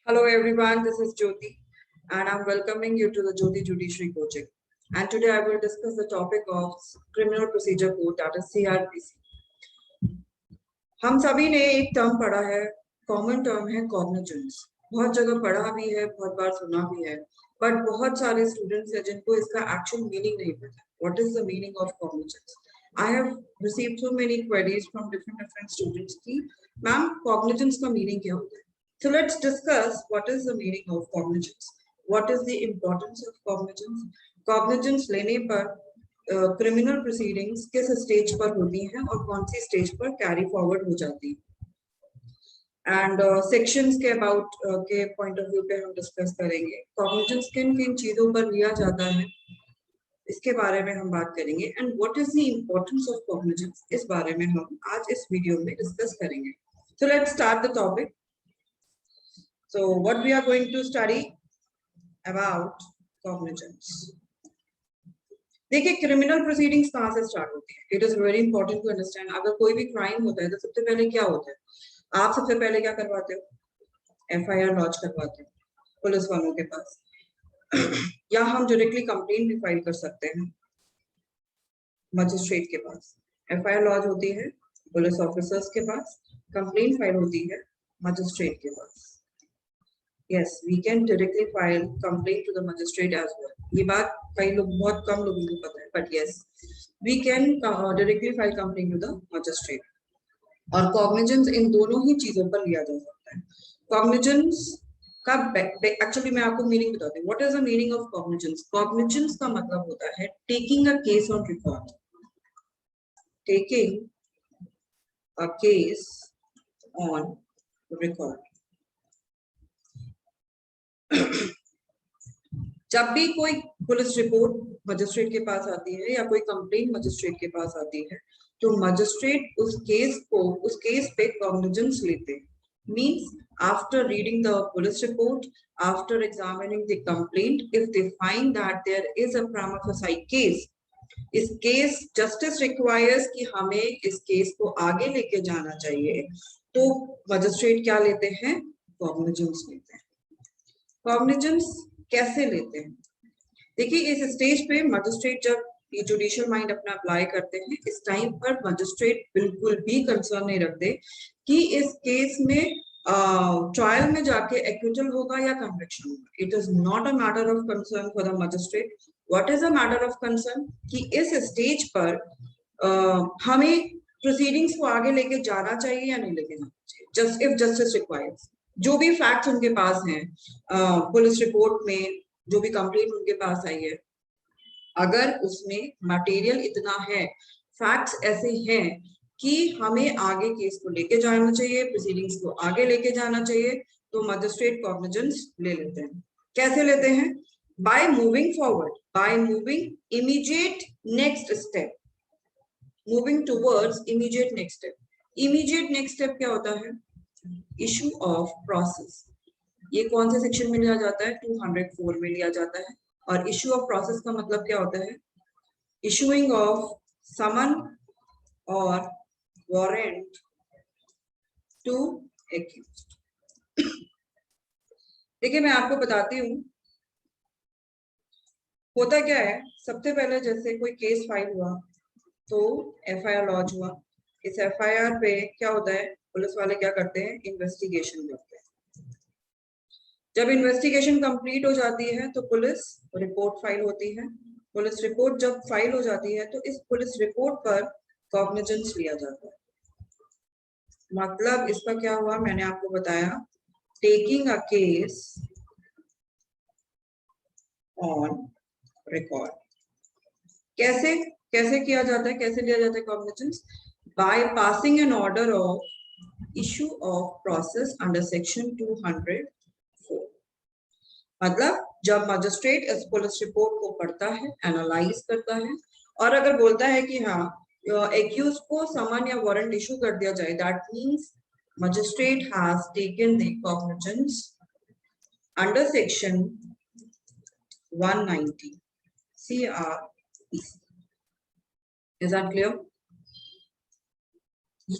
Hello everyone, this is Jyoti and I'm welcoming you to the Jyoti Judiciary Coaching. And today I will discuss the topic of Criminal Procedure Code, that is CRPC. हम सभी ने एक term पढ़ा है, common term है cognizance. बहुत जगह पढ़ा भी है, बहुत बार सुना भी है, बट बहुत सारे स्टूडेंट्स हैं जिनको इसका एक्चुअल मीनिंग नहीं पता। What is the meaning of cognizance? I have received so many queries from different students कि मैम cognizance का मीनिंग क्या होता है? So let's discuss what is the meaning of cognizance. What is the importance of cognizance? Cognizance लेने पर criminal proceedings किस stage पर होती हैं और कौन सी स्टेज पर कैरी फॉरवर्ड हो जाती है एंड सेक्शंस के अबाउट के पॉइंट ऑफ व्यू पे हम डिस्कस करेंगे। कॉग्निजेंस किन किन चीजों पर लिया जाता है इसके बारे में हम बात करेंगे and what is the importance of cognizance इस बारे में हम आज इस वीडियो में डिस्कस करेंगे। So let's start the topic. So what we are going to study about cognizance. देखिए क्रिमिनल प्रोसीडिंग्स कहाँ से स्टार्ट होती है। It is very important to understand. अगर कोई भी क्राइम होता है तो सबसे पहले क्या होता है? आप सबसे पहले क्या करवाते हो? FIR लॉन्च करवाते हो पुलिस वालों के पास या हम डायरेक्टली कंप्लेंट भी फाइल कर सकते हैं मजिस्ट्रेट के पास। FIR लॉन्च होती है पुलिस ऑफिसर्स के पास, कंप्लेंट फाइल होती है मजिस्ट्रेट के पास। Yes, we can directly file complaint to the magistrate as well. ये बात कई लोग बहुत कम लोगों को पता है, but yes, we can directly file complaint to the magistrate. और cognizance इन दोनों ही चीजों पर लिया जा सकता है। Cognizance का एक्चुअली मैं आपको मीनिंग बताती हूँ। What is the meaning of cognizance? Cognizance का मतलब होता है taking a case on record. Taking a case on record. जब भी कोई पुलिस रिपोर्ट मजिस्ट्रेट के पास आती है या कोई कंप्लेंट मजिस्ट्रेट के पास आती है तो मजिस्ट्रेट उस केस पे कॉग्निजेंस लेते हैं। Means after reading the police report, after examining the complaint, if they find that there is a prima facie case, इस केस जस्टिस रिक्वायर्स कि हमें इस केस को आगे लेके जाना चाहिए, तो मजिस्ट्रेट क्या लेते हैं? कॉग्निजेंस लेते हैं। कॉग्निजेंस कैसे लेते हैं? देखिए इस स्टेज पे मजिस्ट्रेट जब ये जुडिशियल माइंड अपना अप्लाई करते हैं, इस टाइम पर मजिस्ट्रेट बिल्कुल भी कंसर्न नहीं रखते कि इस केस में ट्रायल में जाके एक्विटल होगा या कन्विक्शन होगा। It is not a matter of concern for the magistrate. What is a matter of concern कि इस स्टेज पर हमें प्रोसीडिंग्स को आगे लेके जाना चाहिए या नहीं लेके जाना चाहिए, जस्ट इफ जस्टिस रिक्वायर्स। जो भी फैक्ट्स उनके पास हैं पुलिस रिपोर्ट में, जो भी कंप्लेंट उनके पास आई है, अगर उसमें मटेरियल इतना है, फैक्ट्स ऐसे हैं कि हमें आगे केस को लेके जाना चाहिए, प्रोसीडिंग्स को आगे लेके जाना चाहिए, तो मजिस्ट्रेट कॉग्निजेंस ले लेते हैं। कैसे लेते हैं? By moving forward, by moving immediate next step, moving towards immediate next step. Immediate next step क्या होता है? Issue of process. ये कौन से सेक्शन में लिया जाता है? 204 में लिया जाता है। और इशू ऑफ प्रोसेस का मतलब क्या होता है? इशूइंग ऑफ समन और वारंट टू एक्यूज्ड। देखिए मैं आपको बताती हूँ होता क्या है। सबसे पहले जैसे कोई केस फाइल हुआ तो FIR लॉन्च हुआ। इस FIR पे क्या होता है? पुलिस वाले क्या करते हैं? इन्वेस्टिगेशन करते हैं। जब इन्वेस्टिगेशन कंप्लीट हो जाती है तो पुलिस रिपोर्ट फाइल होती है। पुलिस रिपोर्ट जब फाइल हो जाती है तो इस पुलिस रिपोर्ट पर कॉग्निजेंस लिया जाता है। मतलब इसका क्या हुआ? मैंने आपको बताया, taking a case on record. कैसे कैसे किया जाता है? कैसे लिया जाता है cognizance? By passing an order of issue of process under section 204। मतलब जब मजिस्ट्रेट इस पुलिस रिपोर्ट को पढ़ता है, एनालाइज करता है और अगर बोलता है कि हाँ एक्यूज को समन या वारंट इशू कर दिया जाए, that means magistrate has taken the cognizance under section 190 CRPC। Is that clear?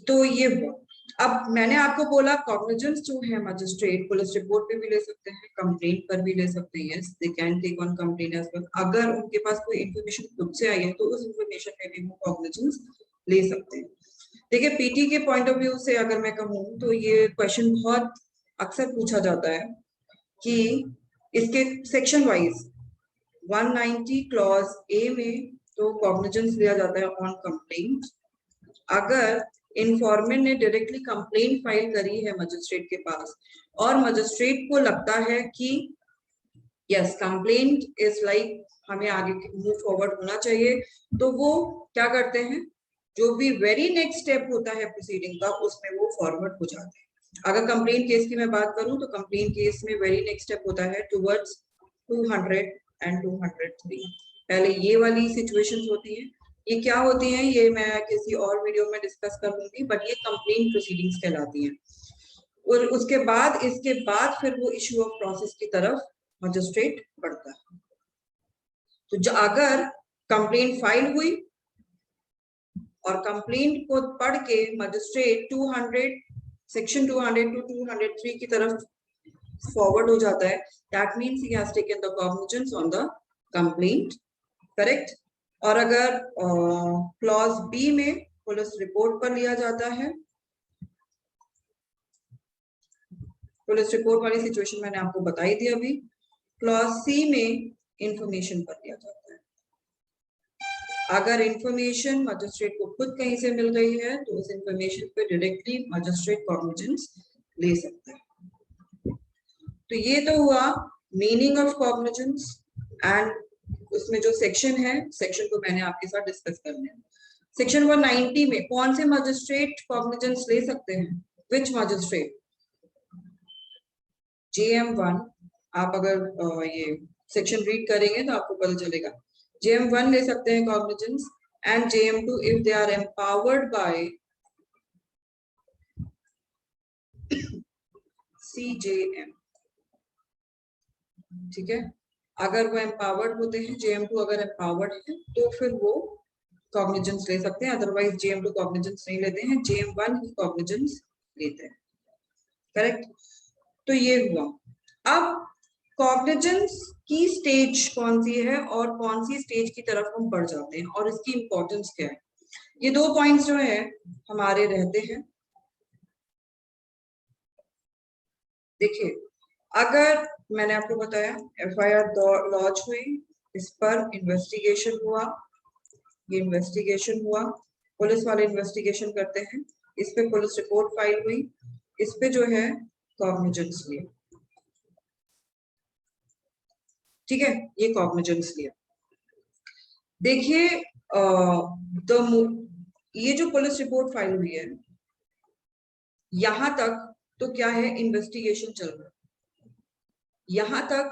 तो ये हुआ अब मैंने आपको बोला कॉग्निजेंस जो है मजिस्ट्रेट पुलिस रिपोर्ट पे भी ले सकते हैं, कंप्लेंट पर भी ले सकते हैं, yes they can take on complaint as well. अगर उनके पास कोई इंफॉर्मेशन खुद से आई है तो उस इंफॉर्मेशन पे भी वो कॉग्निजेंस ले सकते हैं। देखिए पीटी के पॉइंट ऑफ व्यू से अगर मैं कहूँ तो ये क्वेश्चन बहुत अक्सर पूछा जाता है कि इसके सेक्शन वाइज 190 क्लॉज ए में तो कॉग्निजेंस लिया जाता है ऑन कंप्लेंट। अगर इन्फॉर्मेंट ने डायरेक्टली कंप्लेंट फाइल करी है मजिस्ट्रेट के पास और मजिस्ट्रेट को लगता है कि यस कंप्लेंट इज लाइक हमें आगे मूव फॉरवर्ड होना चाहिए, तो वो क्या करते हैं, जो भी वेरी नेक्स्ट स्टेप होता है प्रोसीडिंग का उसमें वो फॉरवर्ड हो जाते हैं। अगर कंप्लेंट केस की मैं बात करूं तो कंप्लेंट केस में वेरी नेक्स्ट स्टेप होता है टुवर्ड्स 200 एंड 203। पहले ये वाली सिचुएशंस होती हैं, ये क्या होती हैं ये मैं किसी और वीडियो में डिस्कस करूंगी, बट ये कंप्लेंट प्रोसीडिंग्स कहलाती हैं। और उसके बाद इसके बाद फिर वो इश्यू ऑफ प्रोसेस की तरफ मजिस्ट्रेट बढ़ता है। तो अगर कंप्लेंट फाइल हुई और कंप्लेंट को पढ़ के मजिस्ट्रेट 200 सेक्शन 200 टू 203 की तरफ फॉरवर्ड हो जाता है, that means he has taken the cognizance on the complaint, correct. और अगर क्लॉज बी में पुलिस रिपोर्ट पर लिया जाता है, पुलिस रिपोर्ट वाली सिचुएशन मैंने आपको बताई थी अभी। क्लॉज सी में इंफॉर्मेशन पर लिया जाता है। अगर इंफॉर्मेशन मजिस्ट्रेट को खुद कहीं से मिल गई है तो उस इंफॉर्मेशन पे डायरेक्टली मजिस्ट्रेट कॉग्निजेंस ले सकता है। तो ये तो हुआ मीनिंग ऑफ कॉग्निजेंस एंड उसमें जो सेक्शन है, सेक्शन को मैंने आपके साथ डिस्कस करना है। सेक्शन 190 में कौन से मजिस्ट्रेट कॉग्निजेंस ले सकते हैं, विच मजिस्ट्रेट? JM1, आप अगर ये सेक्शन रीड करेंगे तो आपको पता चलेगा। JM1 ले सकते हैं cognizance and JM2 if they are empowered by CJM, ठीक है। अगर वो एम्पावर्ड होते हैं, JM2 अगर एम्पावर्ड है तो फिर वो कॉग्निजेंस ले सकते हैं, अदरवाइज JM2 कॉग्निजेंस नहीं लेते हैं, JM1 ही कॉग्निजेंस लेते हैं, करेक्ट। तो ये हुआ। अब कॉग्निजेंस की स्टेज कौन सी है और कौन सी स्टेज की तरफ हम बढ़ जाते हैं और इसकी इंपॉर्टेंस क्या है, ये दो पॉइंट्स जो है हमारे रहते हैं। देखिए अगर मैंने आपको बताया FIR लॉन्च हुई, इस पर इन्वेस्टिगेशन हुआ, ये इन्वेस्टिगेशन हुआ, पुलिस वाले इन्वेस्टिगेशन करते हैं, इस पे पुलिस रिपोर्ट फाइल हुई, इस पे जो है कॉग्निजेंस लिया, ठीक है, ये कॉग्निजेंस लिया। देखिए ये जो पुलिस रिपोर्ट फाइल हुई है यहां तक तो क्या है, इन्वेस्टिगेशन चल रहा है। यहां तक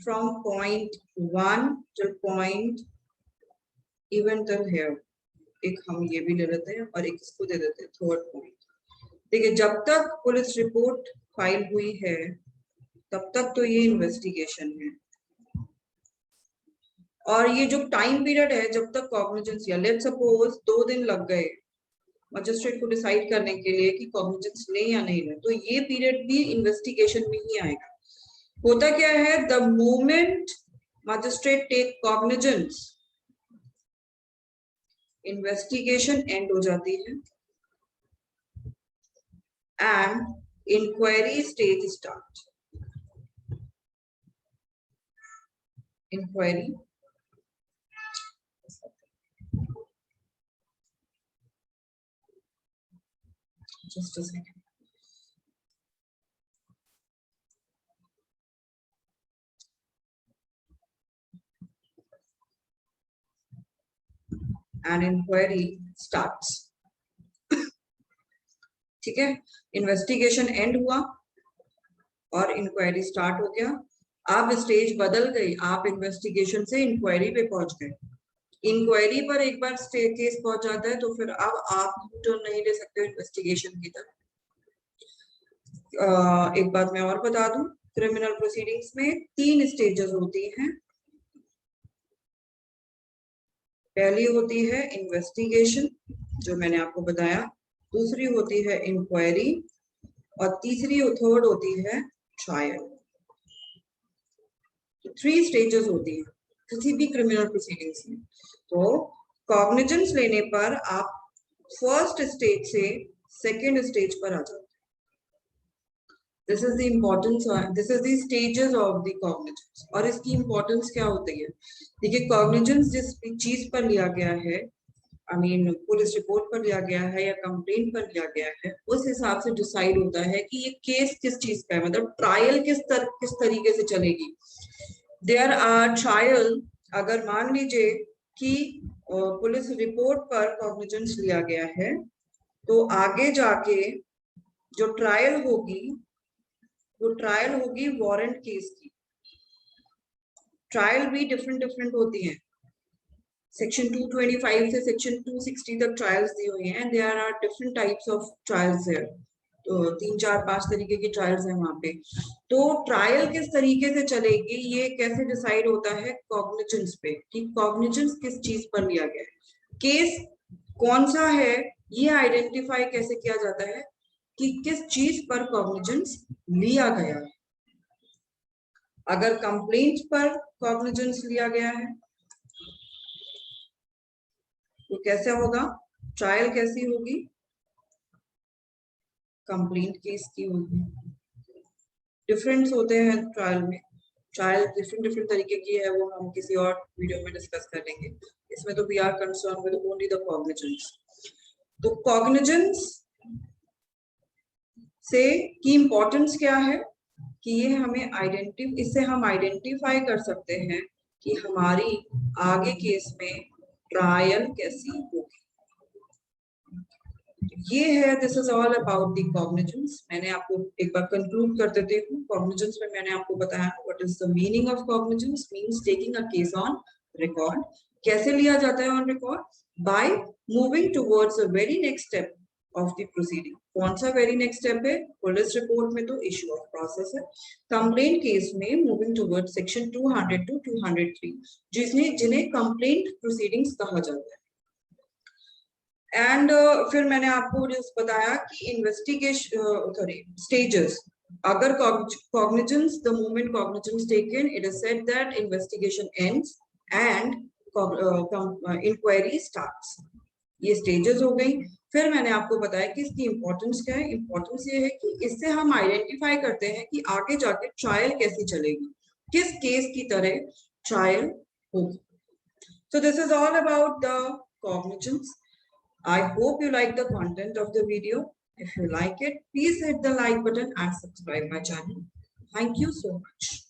from point 1 two point even till here, एक हम ये भी ले लेते हैं और एक इसको दे देते हैं थर्ड पॉइंट। देखिए जब तक पुलिस रिपोर्ट फाइल हुई है तब तक तो ये इन्वेस्टिगेशन है, और ये जो टाइम पीरियड है जब तक कॉग्निजेंस, या लेट्स सपोज 2 दिन लग गए मजिस्ट्रेट को डिसाइड करने के लिए कि कॉग्निजेंस ले या नहीं ले, तो ये पीरियड भी इन्वेस्टिगेशन में ही आएगा। होता क्या है, the moment magistrate take cognizance investigation and हो जाती है and inquiry stage start. Inquiry just a second. And inquiry starts. ठीक है, इन्वेस्टिगेशन एंड हुआ और इंक्वायरी स्टार्ट हो गया। अब स्टेज बदल गई, आप इन्वेस्टिगेशन से इंक्वायरी पे पहुंच गए। इंक्वायरी पर एक बार केस पहुंच जाता है तो फिर अब आप टर्न नहीं ले सकते इन्वेस्टिगेशन की तरफ। एक बात मैं और बता दूं, क्रिमिनल प्रोसीडिंग्स में 3 स्टेजेस होती हैं। पहली होती है इन्वेस्टिगेशन जो मैंने आपको बताया, दूसरी होती है इंक्वायरी और तीसरी थर्ड होती है ट्रायल। 3 स्टेजेस होती है किसी भी क्रिमिनल प्रोसीडिंग्स में। तो कॉग्निजेंस लेने पर आप फर्स्ट स्टेज से सेकेंड स्टेज पर आ जाते हैं। This is the importance, this is the stages of the cognizance. और इसकी इम्पोर्टेंस क्या होती है? देखिए, कॉग्निजेंस जिस चीज पर लिया गया है, आई मीन पुलिस रिपोर्ट पर लिया गया है या कंप्लेंट पर लिया गया है, उस हिसाब से डिसाइड होता है कि ये केस किस चीज का है, मतलब ट्रायल किस तरीके से चलेगी। देयर आर ट्रायल, अगर मान लीजिए कि पुलिस रिपोर्ट पर कॉग्निजेंस लिया गया है, तो आगे जाके जो ट्रायल होगी वो ट्रायल होगी वारंट केस की। ट्रायल भी डिफरेंट होती है। सेक्शन 225 से सेक्शन 260 तक ट्रायल्स दी हुई हैं, and there are different types of trials है। तो 3 4 5 तरीके की ट्रायल्स हैं वहां पे। तो ट्रायल किस तरीके से चलेगी ये कैसे डिसाइड होता है? कॉग्निजेंस पे, कि कॉग्निजेंस किस चीज पर लिया गया है, केस कौन सा है, ये आइडेंटिफाई कैसे किया जाता है कि किस चीज पर कॉग्निजेंस लिया गया है। अगर कंप्लेंट पर कॉग्निजेंस लिया गया है तो कैसे होगा? ट्रायल कैसी होगी? कंप्लेंट केस की होगी। डिफरेंस होते हैं ट्रायल में। ट्रायल डिफरेंट तरीके की है, वो हम किसी और वीडियो में डिस्कस करेंगे। इसमें तो we are concern with only the cognizance. तो कॉग्निजेंस से की इंपॉर्टेंस क्या है कि ये हमें इससे हम आइडेंटिफाई कर सकते हैं कि हमारी आगे केस में ट्रायल कैसी होगी। ये है, this is all about the cognizance. मैंने आपको एक बार कंक्लूड कर देती हूँ। कॉग्निजेंस में मैंने आपको बताया what is the meaning of cognizance. Means taking a case on record. कैसे लिया जाता है on record? By moving towards a very next step of the proceeding. कौन सा वेरी नेक्स्ट स्टेप है? पुलिस रिपोर्ट में तो इश्यू ऑफ प्रोसेस है। कंप्लेंट केस में मूविंग टुवर्ड्स सेक्शन 200 टू 203, जिन्हें कंप्लेंट प्रोसीडिंग्स कहा जाता है। एंड फिर मैंने आपको जस्ट बताया कि इन्वेस्टिगेशन स्टेजेस। अगर cognizance, the moment cognizance taken, it is said that investigation ends and inquiry starts. ये स्टेजेस हो गई। फिर मैंने आपको बताया कि इसकी इंपॉर्टेंस क्या है। इंपॉर्टेंस ये है कि इससे हम आइडेंटिफाई करते हैं कि आगे जाके ट्रायल कैसी चलेगी, किस केस की तरह ट्रायल होगी। So this is all about the cognizance. I hope you like the content of the video. If you like it, please hit the like button and subscribe my channel. Thank you so much.